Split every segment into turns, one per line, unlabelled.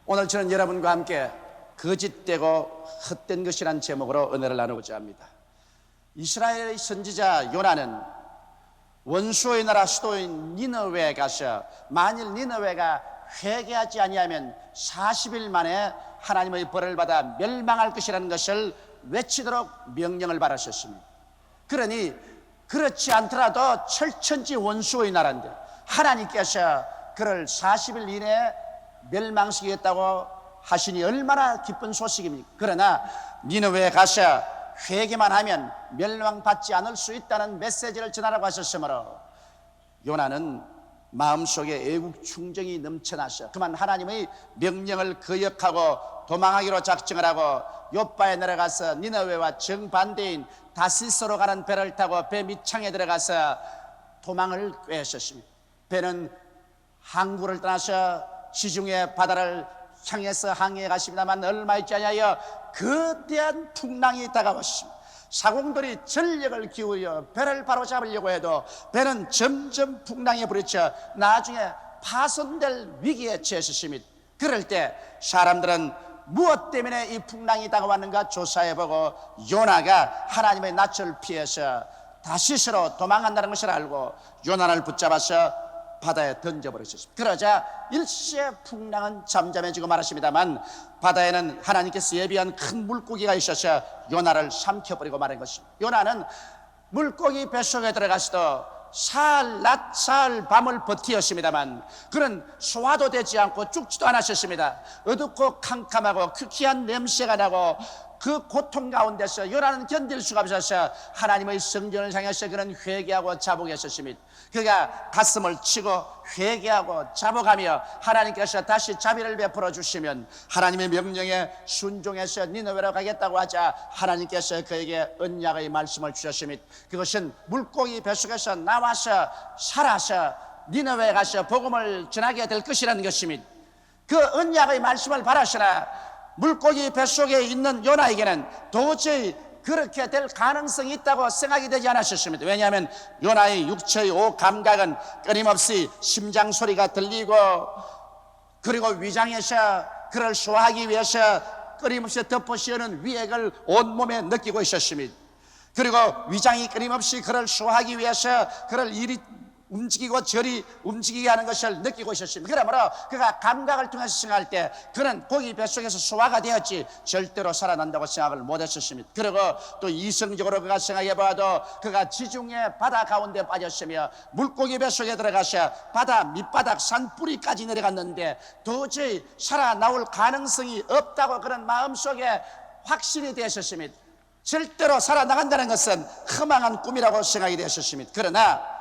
오늘 저는 여러분과 함께 거짓되고 헛된 것이라는 제목으로 은혜를 나누고자 합니다. 이스라엘의 선지자 요나는 원수의 나라 수도인 니느웨에 가서 만일 니느웨가 회개하지 아니하면 40일 만에 하나님의 벌을 받아 멸망할 것이라는 것을 외치도록 명령을 받으셨습니다. 그러니 그렇지 않더라도 철천지 원수의 나라인데 하나님께서 그를 40일 이내에 멸망시키겠다고 하시니 얼마나 기쁜 소식입니까? 그러나 니느웨에 가서 회개만 하면 멸망받지 않을 수 있다는 메시지를 전하라고 하셨으므로 요나는 마음속에 애국 충정이 넘쳐나서 그만 하나님의 명령을 거역하고 도망하기로 작정을 하고 요바에 내려가서 니느웨와 정반대인 다시스로 가는 배를 타고 배 밑창에 들어가서 도망을 꾀하셨습니다. 배는 항구를 떠나서 지중해 바다를 향해서 항해해 가십니다만 얼마 있지 않아요 거대한 풍랑이 다가왔습니다. 사공들이 전력을 기울여 배를 바로 잡으려고 해도 배는 점점 풍랑에 부딪혀 나중에 파손될 위기에 처했습니다. 그럴 때 사람들은 무엇 때문에 이 풍랑이 다가왔는가 조사해보고 요나가 하나님의 낯을 피해서 다시스로 도망간다는 것을 알고 요나를 붙잡아서 바다에 던져버리셨습니다. 그러자 일시에 풍랑은 잠잠해지고 말았습니다만 바다에는 하나님께서 예비한 큰 물고기가 있어서 요나를 삼켜버리고 말한 것입니다. 요나는 물고기 뱃속에 들어가서도 사흘 낮 사흘 밤을 버티었습니다만 그는 소화도 되지 않고 죽지도 않았습니다. 어둡고 캄캄하고 큐키한 냄새가 나고 그 고통 가운데서 요나는 견딜 수가 없어서 하나님의 성전을 향해서 그는 회개하고 자복했었습니다. 그가 가슴을 치고 회개하고 자복하며 하나님께서 다시 자비를 베풀어 주시면 하나님의 명령에 순종해서 니느웨로 가겠다고 하자 하나님께서 그에게 언약의 말씀을 주셨습니다. 그것은 물고기 뱃속에서 나와서 살아서 니느웨에 가서 복음을 전하게 될 것이라는 것입니다. 그 언약의 말씀을 바라시나 물고기 뱃속에 있는 요나에게는 도저히 그렇게 될 가능성이 있다고 생각이 되지 않았습니다. 왜냐하면 요나의 육체의 오감각은 끊임없이 심장 소리가 들리고 그리고 위장에서 그를 소화하기 위해서 끊임없이 덮어씌우는 위액을 온몸에 느끼고 있었습니다. 그리고 위장이 끊임없이 그를 소화하기 위해서 그를 이리 움직이고 저리 움직이게 하는 것을 느끼고 있었습니다. 그러므로 그가 감각을 통해서 생각할 때 그는 고기 뱃속에서 소화가 되었지 절대로 살아난다고 생각을 못했었습니다. 그리고 또 이성적으로 그가 생각해봐도 그가 지중해 바다 가운데 빠졌으며 물고기 뱃속에 들어가서 바다 밑바닥 산뿌리까지 내려갔는데 도저히 살아나올 가능성이 없다고 그런 마음속에 확신이 되었습니다. 절대로 살아나간다는 것은 허망한 꿈이라고 생각이 되었습니다. 그러나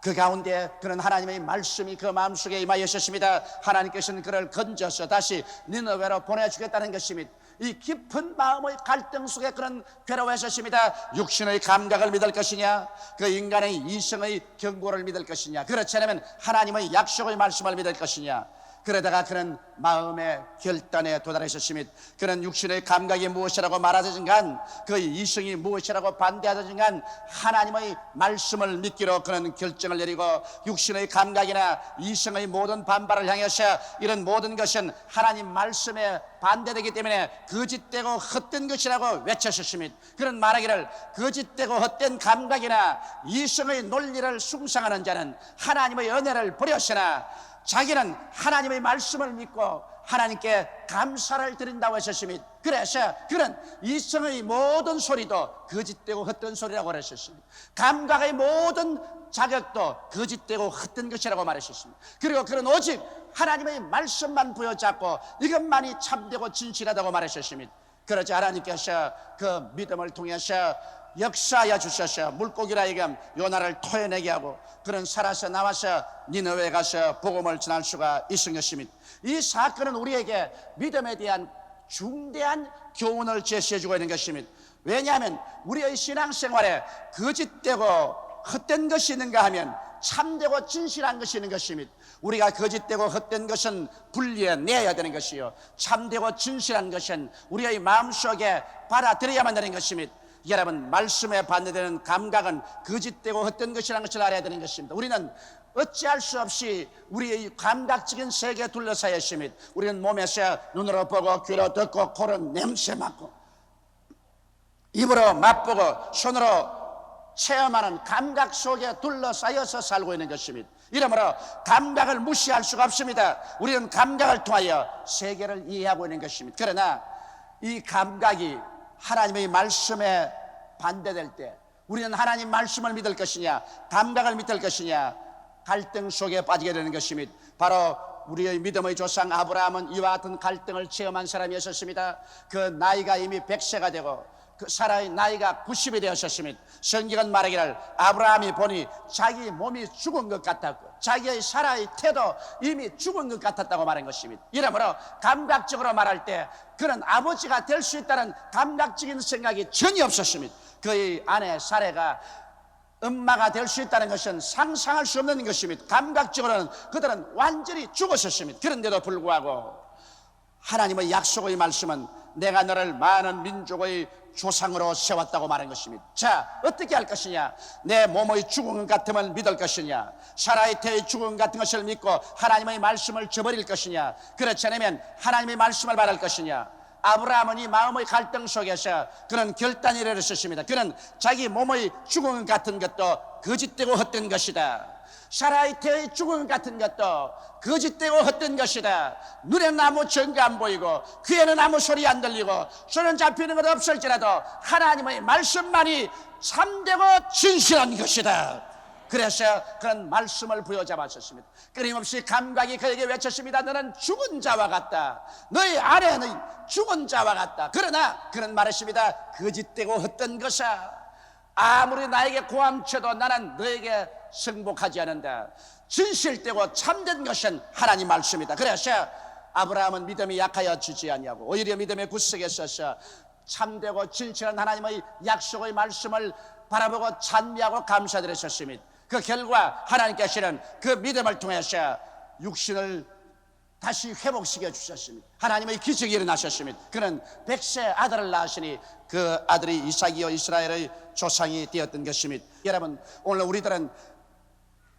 그 가운데 그런 하나님의 말씀이 그 마음속에 임하였습니다. 하나님께서는 그를 건져서 다시 니느웨로 보내주겠다는 것입니다. 이 깊은 마음의 갈등 속에 그런 괴로워하셨습니다. 육신의 감각을 믿을 것이냐 그 인간의 이성의 경고를 믿을 것이냐 그렇지 않으면 하나님의 약속의 말씀을 믿을 것이냐 그러다가 그는 마음의 결단에 도달하셨습니다. 그는 육신의 감각이 무엇이라고 말하든 간 그 이성이 무엇이라고 반대하든 간 하나님의 말씀을 믿기로 그는 결정을 내리고 육신의 감각이나 이성의 모든 반발을 향해서 이런 모든 것은 하나님 말씀에 반대되기 때문에 거짓되고 헛된 것이라고 외쳤습니다. 그는 말하기를 거짓되고 헛된 감각이나 이성의 논리를 숭상하는 자는 하나님의 은혜를 버렸으나 자기는 하나님의 말씀을 믿고 하나님께 감사를 드린다고 하셨습니다. 그래서 그는 이성의 모든 소리도 거짓되고 헛된 소리라고 말하셨습니다. 감각의 모든 자격도 거짓되고 헛된 것이라고 말하셨습니다. 그리고 그는 오직 하나님의 말씀만 부여잡고 이것만이 참되고 진실하다고 말하셨습니다. 그러자 하나님께서 그 믿음을 통해서 역사하여 주셔서 물고기라 하여금 요나를 토해내게 하고 그는 살아서 나와서 니느웨에 가서 복음을 전할 수가 있은 것입니다. 이 사건은 우리에게 믿음에 대한 중대한 교훈을 제시해 주고 있는 것입니다. 왜냐하면 우리의 신앙생활에 거짓되고 헛된 것이 있는가 하면 참되고 진실한 것이 있는 것입니다. 우리가 거짓되고 헛된 것은 분리해내야 되는 것이요, 참되고 진실한 것은 우리의 마음속에 받아들여야만 되는 것입니다. 여러분, 말씀에 반대되는 감각은 거짓되고 헛된 것이라는 것을 알아야 되는 것입니다. 우리는 어찌할 수 없이 우리의 감각적인 세계에 둘러싸여 있습니다. 우리는 몸에서 눈으로 보고, 귀로 듣고, 코로 냄새 맡고, 입으로 맛보고, 손으로 체험하는 감각 속에 둘러싸여서 살고 있는 것입니다. 이러므로 감각을 무시할 수가 없습니다. 우리는 감각을 통하여 세계를 이해하고 있는 것입니다. 그러나 이 감각이 하나님의 말씀에 반대될 때 우리는 하나님 말씀을 믿을 것이냐, 감각을 믿을 것이냐, 갈등 속에 빠지게 되는 것입니다. 바로 우리의 믿음의 조상 아브라함은 이와 같은 갈등을 체험한 사람이었습니다. 그 나이가 이미 100세가 되고 그 사라의 나이가 90이 되었습니다. 성경은 말하기를 아브라함이 보니 자기 몸이 죽은 것 같았고 자기의 사라의 태도 이미 죽은 것 같았다고 말한 것입니다. 이러므로 감각적으로 말할 때 그는 아버지가 될 수 있다는 감각적인 생각이 전혀 없었습니다. 그의 아내 사라가 엄마가 될 수 있다는 것은 상상할 수 없는 것입니다. 감각적으로는 그들은 완전히 죽었었습니다. 그런데도 불구하고 하나님의 약속의 말씀은 내가 너를 많은 민족의 조상으로 세웠다고 말한 것입니다. 자, 어떻게 할 것이냐? 내 몸의 죽은 것 같음을 믿을 것이냐? 사라의 태의 죽은 것 같은 것을 믿고 하나님의 말씀을 저버릴 것이냐? 그렇지 않으면 하나님의 말씀을 받을 것이냐? 아브라함은 이 마음의 갈등 속에서 그는 결단을 내렸습니다. 그는 자기 몸의 죽은 것 같은 것도 거짓되고 헛된 것이다, 사라의 태의 죽음 같은 것도 거짓되고 헛된 것이다. 눈에는 아무 증거 안 보이고 귀에는 아무 소리 안 들리고 손은 잡히는 것 없을지라도 하나님의 말씀만이 참되고 진실한 것이다. 그래서 그런 말씀을 부여잡았습니다. 끊임없이 감각이 그에게 외쳤습니다. 너는 죽은 자와 같다. 너희 아내는 죽은 자와 같다. 그러나 그는 말했습니다. 거짓되고 헛된 것아, 아무리 나에게 고함쳐도 나는 너에게 승복하지 않는다. 진실되고 참된 것은 하나님 말씀이다. 그래서 아브라함은 믿음이 약하여 지지 아니하고 오히려 믿음의 구석에 서서 참되고 진실한 하나님의 약속의 말씀을 바라보고 찬미하고 감사드렸습니다. 그 결과 하나님께서는 그 믿음을 통해서 육신을 다시 회복시켜 주셨습니다. 하나님의 기적이 일어나셨습니다. 그는 100세 아들을 낳으시니 그 아들이 이삭이요 이스라엘의 조상이 되었던 것입니다. 여러분, 오늘 우리들은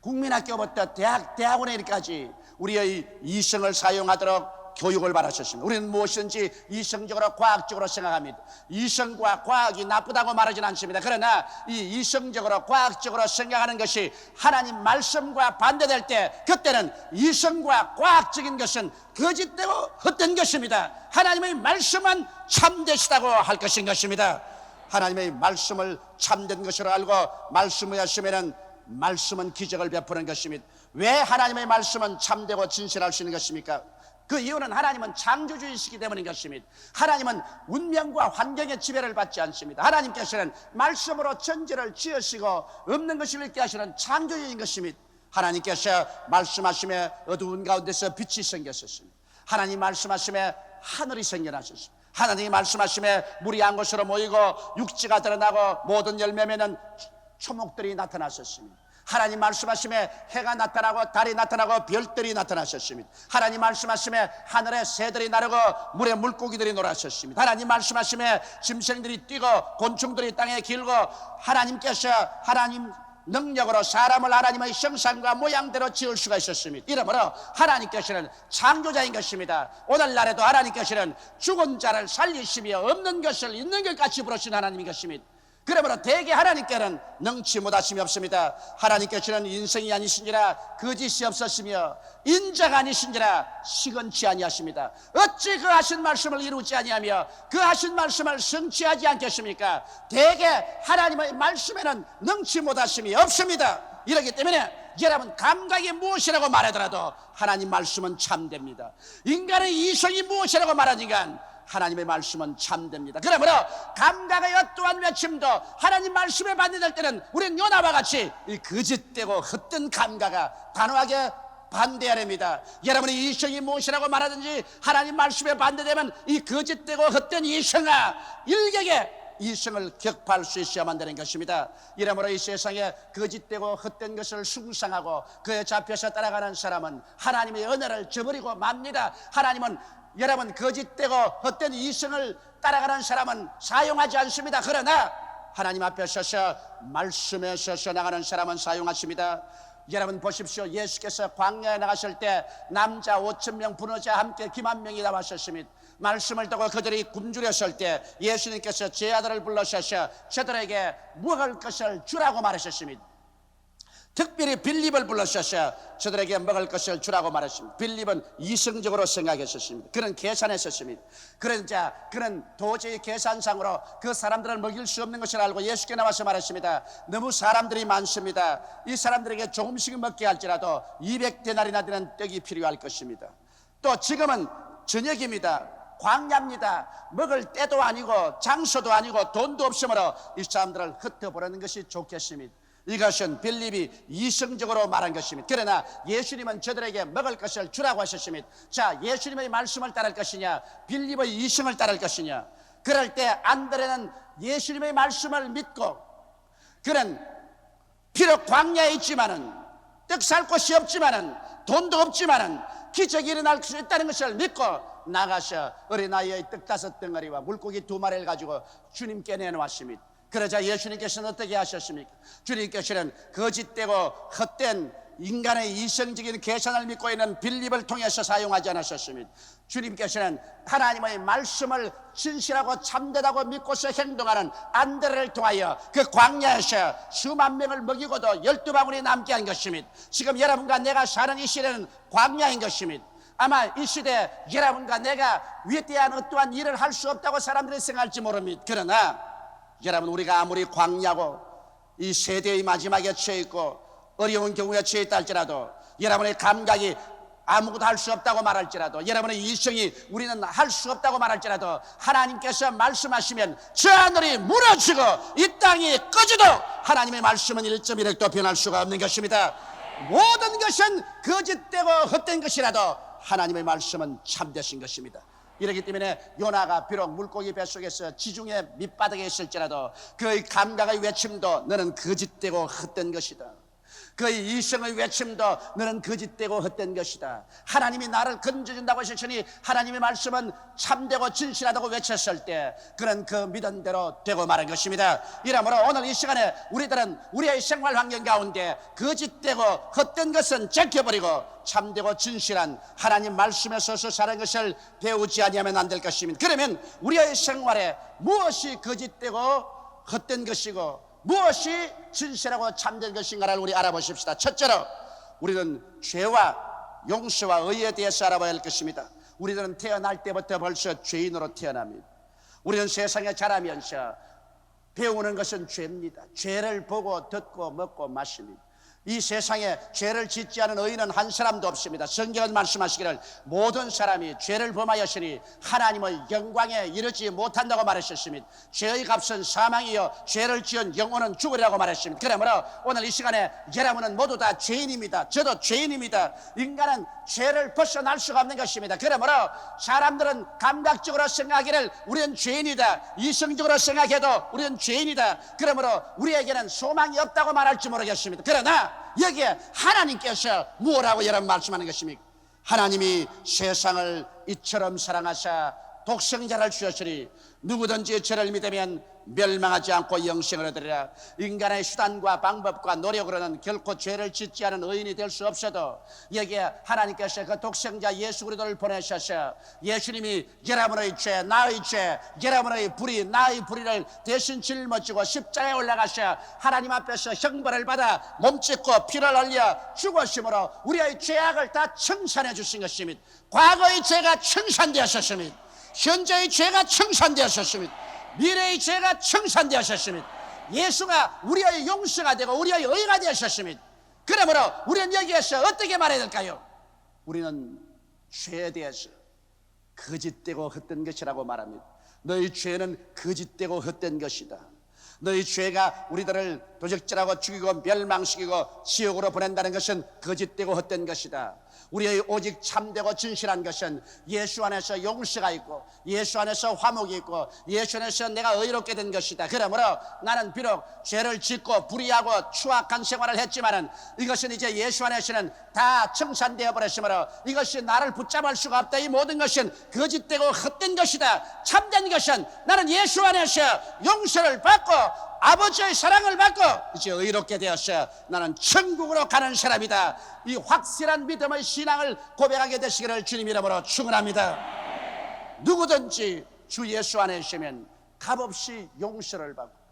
국민학교부터 대학원에 이르기까지 우리의 이성을 사용하도록 교육을 받았습니다. 우리는 무엇이든지 이성적으로 과학적으로 생각합니다. 이성과 과학이 나쁘다고 말하지는 않습니다. 그러나 이 이성적으로 과학적으로 생각하는 것이 하나님 말씀과 반대될 때 그때는 이성과 과학적인 것은 거짓되고 헛된 것입니다. 하나님의 말씀은 참되시다고 할 것인 것입니다. 하나님의 말씀을 참된 것으로 알고 말씀을 하시면은 말씀은 기적을 베푸는 것입니다. 왜 하나님의 말씀은 참되고 진실할 수 있는 것입니까? 그 이유는 하나님은 창조주이시기 때문인 것입니다. 하나님은 운명과 환경의 지배를 받지 않습니다. 하나님께서는 말씀으로 천지를 지으시고 없는 것을 있게 하시는 창조주인 것입니다. 하나님께서 말씀하심에 어두운 가운데서 빛이 생겼었습니다. 하나님 말씀하심에 하늘이 생겨나셨습니다. 하나님이 말씀하심에 물이 한 곳으로 모이고 육지가 드러나고 모든 열매 맺는 초목들이 나타났었습니다. 하나님 말씀하심에 해가 나타나고 달이 나타나고 별들이 나타나셨습니다. 하나님 말씀하심에 하늘에 새들이 나르고 물에 물고기들이 놀았었습니다. 하나님 말씀하심에 짐승들이 뛰고 곤충들이 땅에 길고 하나님께서 하나님 능력으로 사람을 하나님의 형상과 모양대로 지을 수가 있었습니다. 이러므로 하나님께서는 창조자인 것입니다. 오늘날에도 하나님께서는 죽은 자를 살리시며 없는 것을 있는 것 같이 부르신 하나님인 것입니다. 그러므로 대개 하나님께는 능치 못하심이 없습니다. 하나님께서는 인생이 아니신지라 거짓이 없었으며 인자가 아니신지라 시건치 아니하십니다. 어찌 그 하신 말씀을 이루지 아니하며 그 하신 말씀을 성취하지 않겠습니까? 대개 하나님의 말씀에는 능치 못하심이 없습니다. 이렇기 때문에 여러분, 감각이 무엇이라고 말하더라도 하나님 말씀은 참됩니다. 인간의 이성이 무엇이라고 말하니까 하나님의 말씀은 참됩니다. 그러므로 감각의 어떠한 외침도 하나님 말씀에 반대될 때는 우리는 요나와 같이 이 거짓되고 헛된 감각에 단호하게 반대해야 됩니다. 여러분이 이성이 무엇이라고 말하든지 하나님 말씀에 반대되면 이 거짓되고 헛된 이성아, 일격에 이성을 격파할 수 있어야만 되는 것입니다. 이러므로 이 세상에 거짓되고 헛된 것을 숭상하고 그에 잡혀서 따라가는 사람은 하나님의 은혜를 저버리고 맙니다. 하나님은 여러분 거짓되고 헛된 이성을 따라가는 사람은 사용하지 않습니다. 그러나 하나님 앞에 서서 말씀에 서서 나가는 사람은 사용하십니다. 여러분 보십시오. 예수께서 광야에 나가실 때 남자 5,000명 분어자 함께 기만 명이 나왔었습니다. 말씀을 듣고 그들이 굶주렸을 때 예수님께서 제 아들을 불러셔서 저들에게 먹을 것을 주라고 말하셨습니다. 특별히 빌립을 불러셔서 저들에게 먹을 것을 주라고 말했습니다. 빌립은 이성적으로 생각했었습니다. 그는 계산했었습니다. 그는 도저히 계산상으로 그 사람들을 먹일 수 없는 것을 알고 예수께 나와서 말했습니다. 너무 사람들이 많습니다. 이 사람들에게 조금씩 먹게 할지라도 200데나리나 되는 떡이 필요할 것입니다. 또 지금은 저녁입니다. 광야입니다. 먹을 때도 아니고 장소도 아니고 돈도 없으므로 이 사람들을 흩어보려는 것이 좋겠습니다. 이것은 빌립이 이성적으로 말한 것입니다. 그러나 예수님은 저들에게 먹을 것을 주라고 하셨습니다. 자, 예수님의 말씀을 따를 것이냐 빌립의 이성을 따를 것이냐. 그럴 때 안드레는 예수님의 말씀을 믿고 그는 비록 광야에 있지만은 떡 살 곳이 없지만은 돈도 없지만은 기적이 일어날 수 있다는 것을 믿고 나가서 어린아이의 떡 5덩어리와 물고기 2마리를 가지고 주님께 내놓았습니다. 그러자 예수님께서는 어떻게 하셨습니까? 주님께서는 거짓되고 헛된 인간의 이성적인 계산을 믿고 있는 빌립을 통해서 사용하지 않으셨습니다. 주님께서는 하나님의 말씀을 진실하고 참되다고 믿고서 행동하는 안드레를 통하여 그 광야에서 수만 명을 먹이고도 12바구니 남게 한 것입니다. 지금 여러분과 내가 사는 이 시대는 광야인 것입니다. 아마 이 시대 여러분과 내가 위대한 어떠한 일을 할 수 없다고 사람들이 생각할지 모릅니다. 그러나 여러분 우리가 아무리 광야고 이 세대의 마지막에 처해 있고 어려운 경우에 처해 있다 할지라도 여러분의 감각이 아무것도 할 수 없다고 말할지라도 여러분의 이성이 우리는 할 수 없다고 말할지라도 하나님께서 말씀하시면 저 하늘이 무너지고 이 땅이 꺼지도록 하나님의 말씀은 1.1획도 변할 수가 없는 것입니다. 모든 것은 거짓되고 헛된 것이라도 하나님의 말씀은 참되신 것입니다. 이렇기 때문에 요나가 비록 물고기 뱃속에서 지중해 밑바닥에 있을지라도 그의 감각의 외침도 너는 거짓되고 헛된 것이다. 그의 이성의 외침도 너는 거짓되고 헛된 것이다. 하나님이 나를 건져준다고 하셨으니 하나님의 말씀은 참되고 진실하다고 외쳤을 때 그는 그 믿은 대로 되고 말한 것입니다. 이러므로 오늘 이 시간에 우리들은 우리의 생활 환경 가운데 거짓되고 헛된 것은 제껴버리고 참되고 진실한 하나님 말씀에 서서 사는 것을 배우지 아니하면 안 될 것입니다. 그러면 우리의 생활에 무엇이 거짓되고 헛된 것이고 무엇이 진실하고 참된 것인가를 우리 알아보십시다. 첫째로 우리는 죄와 용서와 의에 대해서 알아봐야 할 것입니다. 우리들은 태어날 때부터 벌써 죄인으로 태어납니다. 우리는 세상에 자라면서 배우는 것은 죄입니다. 죄를 보고 듣고 먹고 마십니다. 이 세상에 죄를 짓지 않은 의인은 한 사람도 없습니다. 성경은 말씀하시기를 모든 사람이 죄를 범하였으니 하나님의 영광에 이르지 못한다고 말하셨습니다. 죄의 값은 사망이요 죄를 지은 영혼은 죽으리라고 말했습니다. 그러므로 오늘 이 시간에 여러분은 모두 다 죄인입니다. 저도 죄인입니다. 인간은 죄를 벗어날 수가 없는 것입니다. 그러므로 사람들은 감각적으로 생각하기를 우리는 죄인이다, 이성적으로 생각해도 우리는 죄인이다. 그러므로 우리에게는 소망이 없다고 말할지 모르겠습니다. 그러나 여기에 하나님께서 무엇라고 여러분 말씀하는 것입니까? 하나님이 세상을 이처럼 사랑하사 독생자를 주셨으니 누구든지 저를 믿으면 멸망하지 않고 영생을 얻으리라. 인간의 수단과 방법과 노력으로는 결코 죄를 짓지 않은 의인이 될 수 없어도 여기에 하나님께서 그 독생자 예수 그리스도를 보내셔서 예수님이 여러분의 죄, 나의 죄, 여러분의 불의, 나의 불의를 대신 짊어지고 십자가에 올라가셔 하나님 앞에서 형벌을 받아 몸짓고 피를 흘려 죽으심으로 우리의 죄악을 다 청산해 주신 것입니다. 과거의 죄가 청산되었습니다. 현재의 죄가 청산되었습니다. 미래의 죄가 청산되었습니다. 예수가 우리의 용서가 되고 우리의 의가 되었습니다. 그러므로 우리는 여기에서 어떻게 말해야 될까요? 우리는 죄에 대해서 거짓되고 헛된 것이라고 말합니다. 너희 죄는 거짓되고 헛된 것이다. 너희 죄가 우리들을 도적질하고 죽이고 멸망시키고 지옥으로 보낸다는 것은 거짓되고 헛된 것이다. 우리의 오직 참되고 진실한 것은 예수 안에서 용서가 있고 예수 안에서 화목이 있고 예수 안에서 내가 의롭게 된 것이다. 그러므로 나는 비록 죄를 짓고 불의하고 추악한 생활을 했지만은 이것은 이제 예수 안에서는 다 청산되어 버렸으므로 이것이 나를 붙잡을 수가 없다. 이 모든 것은 거짓되고 헛된 것이다. 참된 것은 나는 예수 안에서 용서를 받고 아버지의 사랑을 받고 이제 의롭게 되었어. 나는 천국으로 가는 사람이다. 이 확실한 믿음의 신앙을 고백하게 되시기를 주님 이름으로 축원합니다. 누구든지 주 예수 안에 있으면 값없이 용서를 받고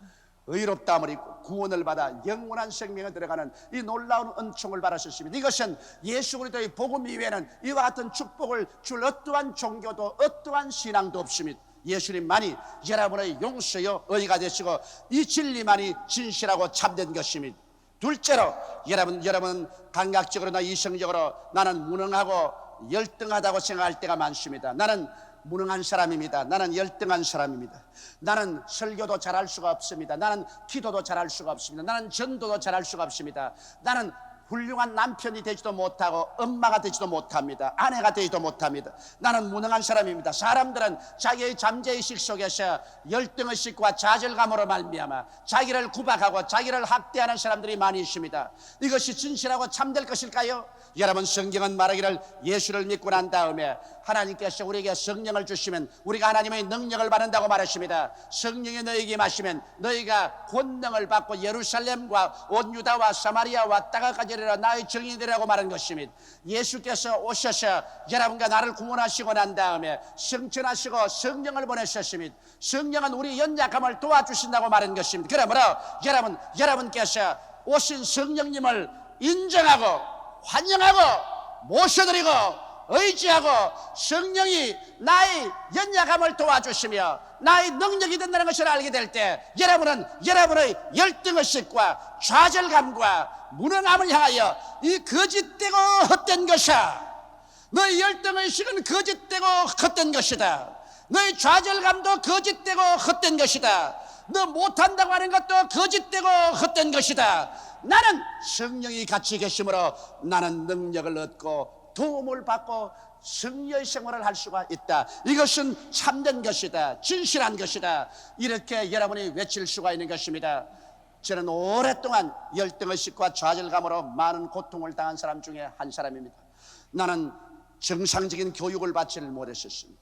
의롭다함을 입고 구원을 받아 영원한 생명에 들어가는 이 놀라운 은총을 받으셨습니다. 이것은 예수 그리스도의 복음 이외에는 이와 같은 축복을 줄 어떠한 종교도 어떠한 신앙도 없습니다. 예수님만이 여러분의 용서요 의가 되시고 이 진리만이 진실하고 참된 것입니다. 둘째로 여러분 감각적으로나 이성적으로 나는 무능하고 열등하다고 생각할 때가 많습니다. 나는 무능한 사람입니다. 나는 열등한 사람입니다. 나는 설교도 잘할 수가 없습니다. 나는 기도도 잘할 수가 없습니다. 나는 전도도 잘할 수가 없습니다. 나는 훌륭한 남편이 되지도 못하고 엄마가 되지도 못합니다. 아내가 되지도 못합니다. 나는 무능한 사람입니다. 사람들은 자기의 잠재의식 속에서 열등의식과 좌절감으로 말미암아 자기를 구박하고 자기를 학대하는 사람들이 많이 있습니다. 이것이 진실하고 참될 것일까요? 여러분, 성경은 말하기를 예수를 믿고 난 다음에 하나님께서 우리에게 성령을 주시면 우리가 하나님의 능력을 받는다고 말했습니다. 성령이 너희에게 임하시면 너희가 권능을 받고 예루살렘과 온 유다와 사마리아 왔다가까지 이르러 나의 증인이 되라고 말한 것입니다. 예수께서 오셔서 여러분과 나를 구원하시고 난 다음에 성천하시고 성령을 보내셨습니다. 성령은 우리 연약함을 도와주신다고 말한 것입니다. 그러므로 여러분께서 오신 성령님을 인정하고 환영하고 모셔드리고 의지하고 성령이 나의 연약함을 도와주시며 나의 능력이 된다는 것을 알게 될 때 여러분은 여러분의 열등의식과 좌절감과 무능함을 향하여 이 거짓되고 헛된 것이야. 너의 열등의식은 거짓되고 헛된 것이다. 너의 좌절감도 거짓되고 헛된 것이다. 너 못한다고 하는 것도 거짓되고 헛된 것이다. 나는 성령이 같이 계심으로 나는 능력을 얻고 도움을 받고 승리의 생활을 할 수가 있다. 이것은 참된 것이다. 진실한 것이다. 이렇게 여러분이 외칠 수가 있는 것입니다. 저는 오랫동안 열등의식과 좌절감으로 많은 고통을 당한 사람 중에 한 사람입니다. 나는 정상적인 교육을 받지를 못했었습니다.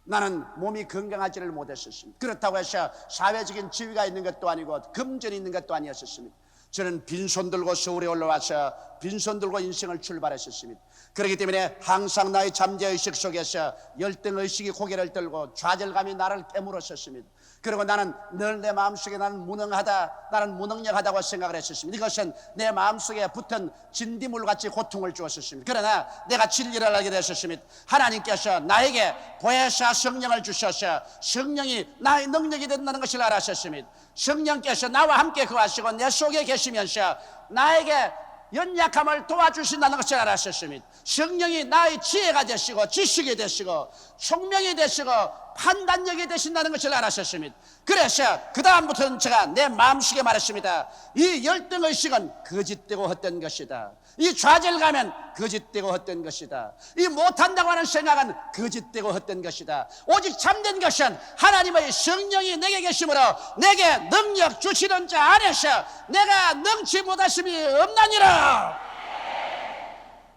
나는 몸이 건강하지를 못했었습니다. 그렇다고 해서 사회적인 지위가 있는 것도 아니고 금전이 있는 것도 아니었습니다. 저는 빈손 들고 서울에 올라와서 빈손 들고 인생을 출발했었습니다. 그렇기 때문에 항상 나의 잠재의식 속에서 열등의식이 고개를 들고 좌절감이 나를 깨물었었습니다. 그리고 나는 늘 내 마음속에 나는 무능하다, 나는 무능력하다고 생각을 했었습니다. 이것은 내 마음속에 붙은 진디물같이 고통을 주었었습니다. 그러나 내가 진리를 알게 됐었습니다. 하나님께서 나에게 보혜사 성령을 주셔서 성령이 나의 능력이 된다는 것을 알았었습니다. 성령께서 나와 함께 거하시고 내 속에 계시면서 나에게 연약함을 도와주신다는 것을 알았었습니다. 성령이 나의 지혜가 되시고 지식이 되시고 총명이 되시고 판단력이 되신다는 것을 알았었습니다. 그래서 그 다음부터는 제가 내 마음속에 말했습니다. 이 열등의식은 거짓되고 헛된 것이다. 이 좌절감은 거짓되고 헛된 것이다. 이 못한다고 하는 생각은 거짓되고 헛된 것이다. 오직 참된 것은 하나님의 성령이 내게 계심으로 내게 능력 주시는 자 안에서 내가 능치 못하심이 없나니라.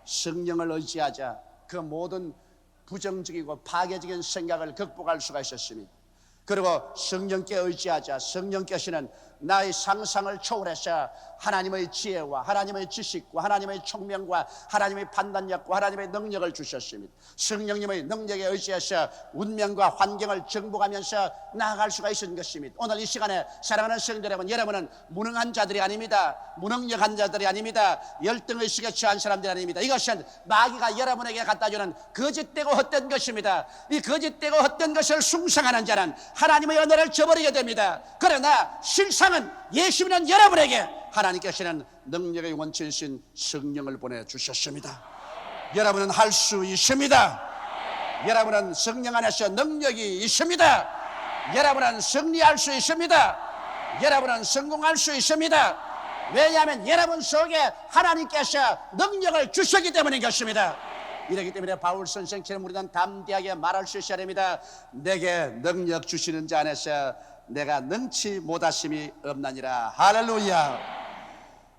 성령을 의지하자 그 모든 부정적이고 파괴적인 생각을 극복할 수가 있었습니다. 그리고 성령께 의지하자 성령께서는 나의 상상을 초월해서 하나님의 지혜와 하나님의 지식과 하나님의 총명과 하나님의 판단력과 하나님의 능력을 주셨습니다. 성령님의 능력에 의지해서 운명과 환경을 정복하면서 나아갈 수가 있는 것입니다. 오늘 이 시간에 사랑하는 성도 여러분은 무능한 자들이 아닙니다. 무능력한 자들이 아닙니다. 열등의식에 처한 사람들이 아닙니다. 이것은 마귀가 여러분에게 갖다주는 거짓되고 헛된 것입니다. 이 거짓되고 헛된 것을 숭상하는 자는 하나님의 은혜를 저버리게 됩니다. 그러나 실상은 예수 믿는 여러분에게 하나님께서는 능력의 원천이신 성령을 보내주셨습니다. 여러분은 할 수 있습니다. 여러분은 성령 안에서 능력이 있습니다. 여러분은 승리할 수 있습니다. 여러분은 성공할 수 있습니다. 왜냐하면 여러분 속에 하나님께서 능력을 주셨기 때문인 것입니다. 이렇기 때문에 바울 선생처럼 우리는 담대하게 말할 수 있어야 됩니다. 내게 능력 주시는 자 안에서 내가 능치 못하심이 없나니라. 할렐루야.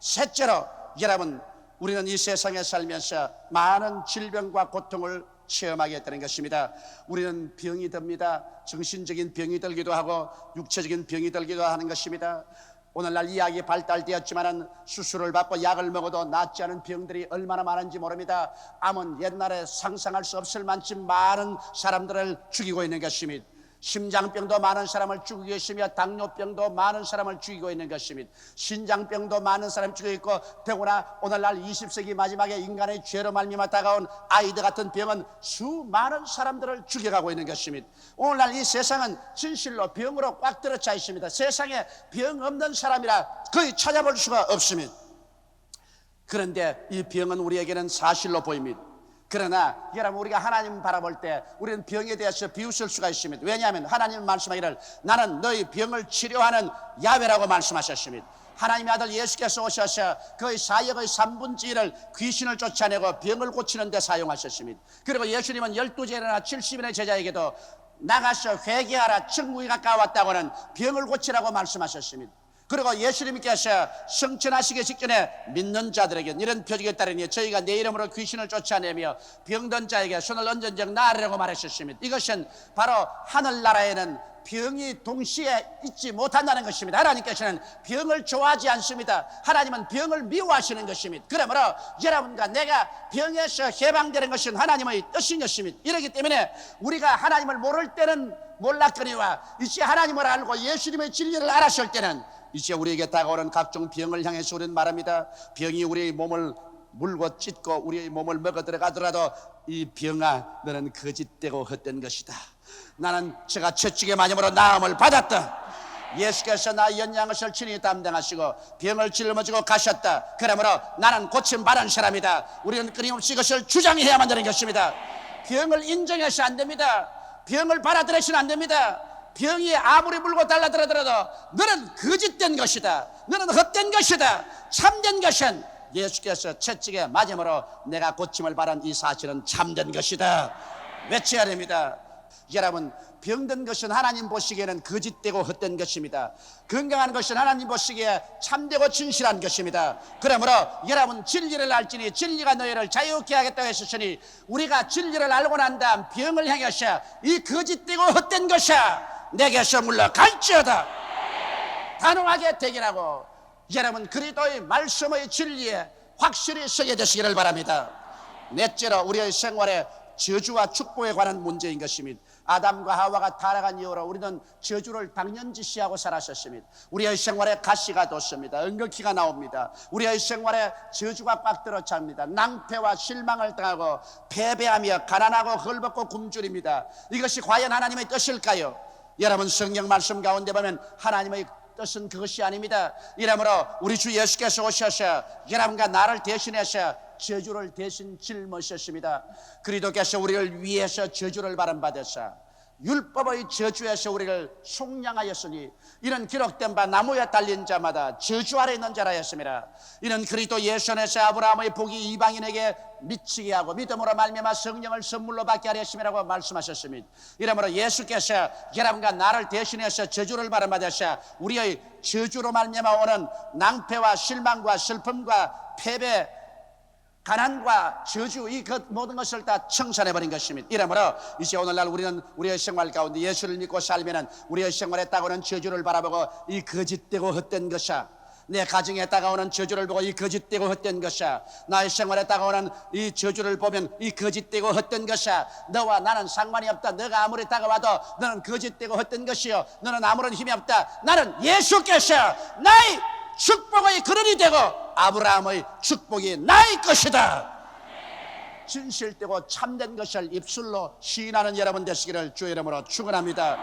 셋째로 여러분, 우리는 이 세상에 살면서 많은 질병과 고통을 체험하게 되는 것입니다. 우리는 병이 듭니다. 정신적인 병이 들기도 하고 육체적인 병이 들기도 하는 것입니다. 오늘날 의학이 발달되었지만 수술을 받고 약을 먹어도 낫지 않은 병들이 얼마나 많은지 모릅니다. 암은 옛날에 상상할 수 없을 만큼 많은 사람들을 죽이고 있는 것입니다. 심장병도 많은 사람을 죽이고 있으며 당뇨병도 많은 사람을 죽이고 있는 것입니다. 신장병도 많은 사람을 죽이고 있고, 더구나 오늘날 20세기 마지막에 인간의 죄로 말미암아 다가온 아이드 같은 병은 수많은 사람들을 죽여가고 있는 것입니다. 오늘날 이 세상은 진실로 병으로 꽉 들어차 있습니다. 세상에 병 없는 사람이라 거의 찾아볼 수가 없습니다. 그런데 이 병은 우리에게는 사실로 보입니다. 그러나 여러분, 우리가 하나님 바라볼 때 우리는 병에 대해서 비웃을 수가 있습니다. 왜냐하면 하나님 말씀하기를 나는 너희 병을 치료하는 야훼라고 말씀하셨습니다. 하나님의 아들 예수께서 오셔서 거의 사역의 3분의 1을 귀신을 쫓아내고 병을 고치는 데 사용하셨습니다. 그리고 예수님은 12제자나 70인의 제자에게도 나가서 회개하라, 천국이 가까웠다고는 병을 고치라고 말씀하셨습니다. 그리고 예수님께서 성천하시기 직전에 믿는 자들에게 이런 표적에 따르니 저희가 내 이름으로 귀신을 쫓아내며 병든 자에게 손을 얹은즉 나으리라고 말하셨습니다. 이것은 바로 하늘나라에는 병이 동시에 있지 못한다는 것입니다. 하나님께서는 병을 좋아하지 않습니다. 하나님은 병을 미워하시는 것입니다. 그러므로 여러분과 내가 병에서 해방되는 것은 하나님의 뜻인 것입니다. 이렇기 때문에 우리가 하나님을 모를 때는 몰랐거니와 이제 하나님을 알고 예수님의 진리를 알았을 때는 이제 우리에게 다가오는 각종 병을 향해서 우리는 말합니다. 병이 우리의 몸을 물고 찢고 우리의 몸을 먹어 들어가더라도 이 병아, 너는 거짓되고 헛된 것이다. 나는 제가 채찍에 맞음으로 나음을 받았다. 예수께서 나의 연양을 친히 담당하시고 병을 짊어지고 가셨다. 그러므로 나는 고침받은 사람이다. 우리는 끊임없이 이것을 주장해야만 되는 것입니다. 병을 인정해서 안 됩니다. 병을 받아들여서는 안 됩니다. 병이 아무리 물고 달라들어도 너는 거짓된 것이다, 너는 헛된 것이다. 참된 것은 예수께서 채찍에 맞음으로 내가 고침을 받은 이 사실은 참된 것이다. 외쳐야 됩니다. 여러분, 병든 것은 하나님 보시기에는 거짓되고 헛된 것입니다. 건강한 것은 하나님 보시기에 참되고 진실한 것입니다. 그러므로 여러분, 진리를 알지니 진리가 너희를 자유케 하겠다고 했으니 우리가 진리를 알고 난 다음 병을 향해서 이 거짓되고 헛된 것이야 내게서 물러갈지어다 단호하게 대결하고 여러분, 그리스도의 말씀의 진리에 확실히 서게 되시기를 바랍니다. 넷째로 우리의 생활에 저주와 축복에 관한 문제인 것입니다. 아담과 하와가 타락한 이후로 우리는 저주를 당연지시하고 살았었습니다. 우리의 생활에 가시가 돋습니다. 은극히가 나옵니다. 우리의 생활에 저주가 꽉 들어찹니다. 낭패와 실망을 당하고 패배하며 가난하고 헐벗고 굶주립니다. 이것이 과연 하나님의 뜻일까요? 여러분, 성경 말씀 가운데 보면 하나님의 뜻은 그것이 아닙니다. 이러므로 우리 주 예수께서 오셔서 여러분과 나를 대신해서 저주를 대신 짊으셨습니다. 그리스도께서 우리를 위해서 저주를 받으사 율법의 저주에서 우리를 속량하였으니 이는 기록된 바 나무에 달린 자마다 저주 아래 있는 자라 했습니다. 이는 그리스도 예수 안에서 아브라함의 복이 이방인에게 미치게 하고 믿음으로 말미암아 성령을 선물로 받게 하려 했음이라고 말씀하셨습니다. 이러므로 예수께서 여러분과 나를 대신해서 저주를 받으사 우리의 저주로 말미암아 오는 낭패와 실망과 슬픔과 패배, 가난과 저주, 이 모든 것을 다 청산해버린 것입니다. 이러므로 이제 오늘날 우리는 우리의 생활 가운데 예수를 믿고 살면은 우리의 생활에 다가오는 저주를 바라보고 이 거짓되고 헛된 것이야, 내 가정에 다가오는 저주를 보고 이 거짓되고 헛된 것이야, 나의 생활에 다가오는 이 저주를 보면 이 거짓되고 헛된 것이야, 너와 나는 상관이 없다, 너가 아무리 다가와도 너는 거짓되고 헛된 것이요, 너는 아무런 힘이 없다. 나는 예수께서 나의 축복의 근원이 되고 아브라함의 축복이 나의 것이다. 진실되고 참된 것을 입술로 시인하는 여러분 되시기를 주의 이름으로 축원합니다.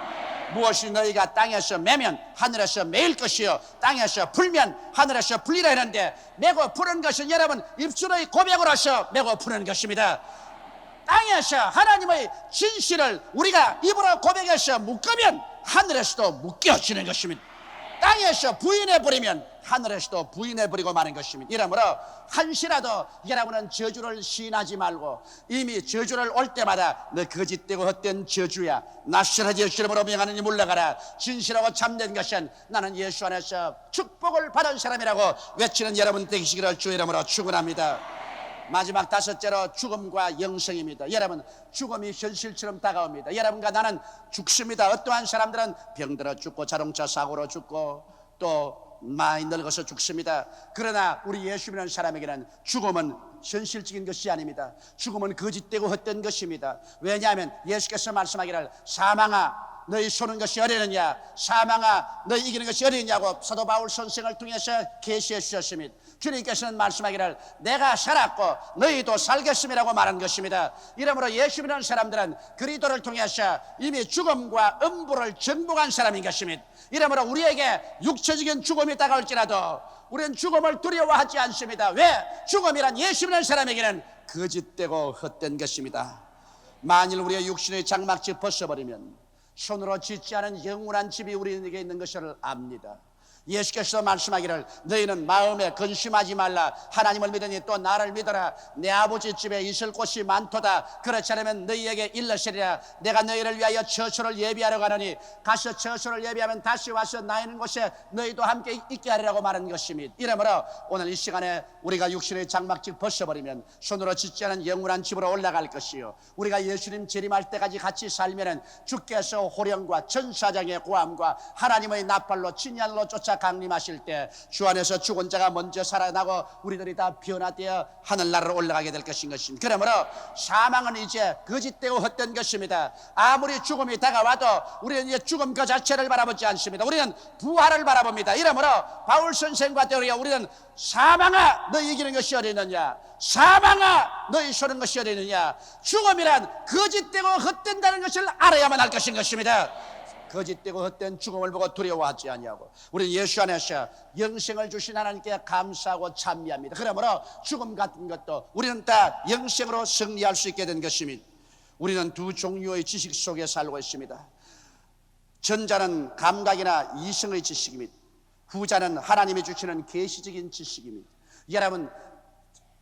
무엇이 너희가 땅에서 매면 하늘에서 매일 것이요 땅에서 풀면 하늘에서 풀리라 했는데, 매고 푸는 것은 여러분 입술의 고백으로서 매고 푸는 것입니다. 땅에서 하나님의 진실을 우리가 입으로 고백해서 묶으면 하늘에서도 묶여지는 것입니다. 땅에서 부인해버리면 하늘에서도 부인해버리고 마는 것입니다. 이러므로 한시라도 여러분은 저주를 시인하지 말고 이미 저주를 올 때마다 너 거짓되고 헛된 저주야, 나시라지 예수 이름으로 명하느니 물러가라. 진실하고 참된 것은 나는 예수 안에서 축복을 받은 사람이라고 외치는 여러분 되시기를 주 이름으로 축원합니다. 마지막 다섯째로 죽음과 영생입니다. 여러분, 죽음이 현실처럼 다가옵니다. 여러분과 나는 죽습니다. 어떠한 사람들은 병들어 죽고 자동차 사고로 죽고 또 많이 늙어서 죽습니다. 그러나 우리 예수 믿는 사람에게는 죽음은 현실적인 것이 아닙니다. 죽음은 거짓되고 헛된 것입니다. 왜냐하면 예수께서 말씀하기를 사망아 너희 쏘는 것이 어려느냐, 사망아 너희 이기는 것이 어려느냐고 사도 바울 선생을 통해서 계시해 주셨습니다. 주님께서는 말씀하기를 내가 살았고 너희도 살겠음이라고 말한 것입니다. 이러므로 예수 믿는 사람들은 그리스도를 통해서 이미 죽음과 음부를 정복한 사람인 것입니다. 이러므로 우리에게 육체적인 죽음이 다가올지라도 우리는 죽음을 두려워하지 않습니다. 왜? 죽음이란 예수 믿는 사람에게는 거짓되고 헛된 것입니다. 만일 우리의 육신의 장막집 벗어버리면 손으로 짓지 않은 영원한 집이 우리에게 있는 것을 압니다. 예수께서 말씀하기를 너희는 마음에 근심하지 말라. 하나님을 믿으니 또 나를 믿어라. 내 아버지 집에 있을 곳이 많도다. 그렇지 않으면 너희에게 일러시리라. 내가 너희를 위하여 처소를 예비하러 가노니 가서 처소를 예비하면 다시 와서 나 있는 곳에 너희도 함께 있게 하리라고 말한 것입니다. 이러므로 오늘 이 시간에 우리가 육신의 장막집 벗어버리면 손으로 짓지 않은 영원한 집으로 올라갈 것이요, 우리가 예수님 재림할 때까지 같이 살면은 주께서 호령과 천사장의 고함과 하나님의 나팔로 진열로 쫓아 강림하실 때 주 안에서 죽은 자가 먼저 살아나고 우리들이 다 변화되어 하늘나라로 올라가게 될 것인 것입니다. 그러므로 사망은 이제 거짓되고 헛된 것입니다. 아무리 죽음이 다가와도 우리는 이제 죽음 그 자체를 바라보지 않습니다. 우리는 부활을 바라봅니다. 이러므로 바울 선생과 때우리가 우리는 사망아 너희 이기는 것이 어디느냐, 사망아 너희 쏘는 것이 어디느냐, 죽음이란 거짓되고 헛된다는 것을 알아야만 할 것인 것입니다. 거짓되고 헛된 죽음을 보고 두려워하지 아니하고 우리는 예수 안에서 영생을 주신 하나님께 감사하고 찬미합니다. 그러므로 죽음 같은 것도 우리는 다 영생으로 승리할 수 있게 된 것입니다. 우리는 두 종류의 지식 속에 살고 있습니다. 전자는 감각이나 이성의 지식입니다. 후자는 하나님이 주시는 계시적인 지식입니다. 여러분,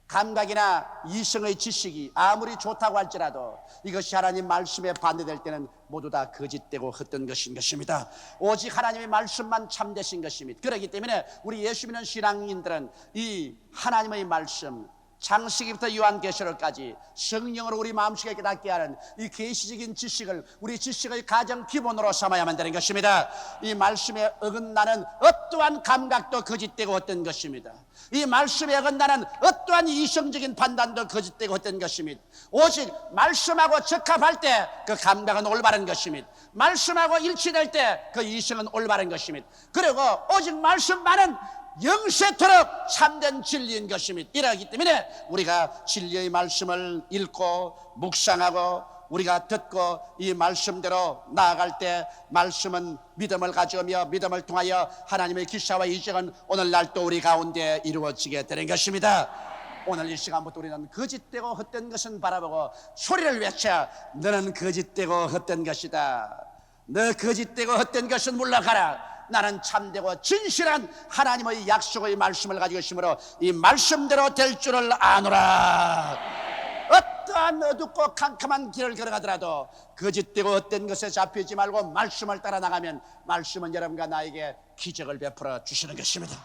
감각이나 이성의 지식이 아무리 좋다고 할지라도 이것이 하나님 말씀에 반대될 때는 모두 다 거짓되고 헛된 것인 것입니다. 오직 하나님의 말씀만 참되신 것입니다. 그렇기 때문에 우리 예수 믿는 신앙인들은 이 하나님의 말씀, 창세기부터 요한계시록까지 성령으로 우리 마음속에 깨닫게 하는 이 계시적인 지식을 우리 지식의 가장 기본으로 삼아야만 되는 것입니다. 이 말씀에 어긋나는 어떠한 감각도 거짓되고 헛된 것입니다. 이 말씀에 어긋나는 어떠한 이성적인 판단도 거짓되고 헛된 것입니다. 오직 말씀하고 적합할 때 그 감각은 올바른 것입니다. 말씀하고 일치될 때 그 이성은 올바른 것입니다. 그리고 오직 말씀만은 영세토록 참된 진리인 것입니다. 이러기 때문에 우리가 진리의 말씀을 읽고 묵상하고 우리가 듣고 이 말씀대로 나아갈 때 말씀은 믿음을 가져오며 믿음을 통하여 하나님의 기사와 이적은 오늘날 또 우리 가운데 이루어지게 되는 것입니다. 오늘 이 시간부터 우리는 거짓되고 헛된 것은 바라보고 소리를 외쳐 너는 거짓되고 헛된 것이다. 너 거짓되고 헛된 것은 물러가라. 나는 참되고 진실한 하나님의 약속의 말씀을 가지고 있으므로 이 말씀대로 될 줄을 아노라. 어떠한 어둡고 캄캄한 길을 걸어가더라도 거짓되고 헛된 것에 잡히지 말고 말씀을 따라 나가면 말씀은 여러분과 나에게 기적을 베풀어 주시는 것입니다.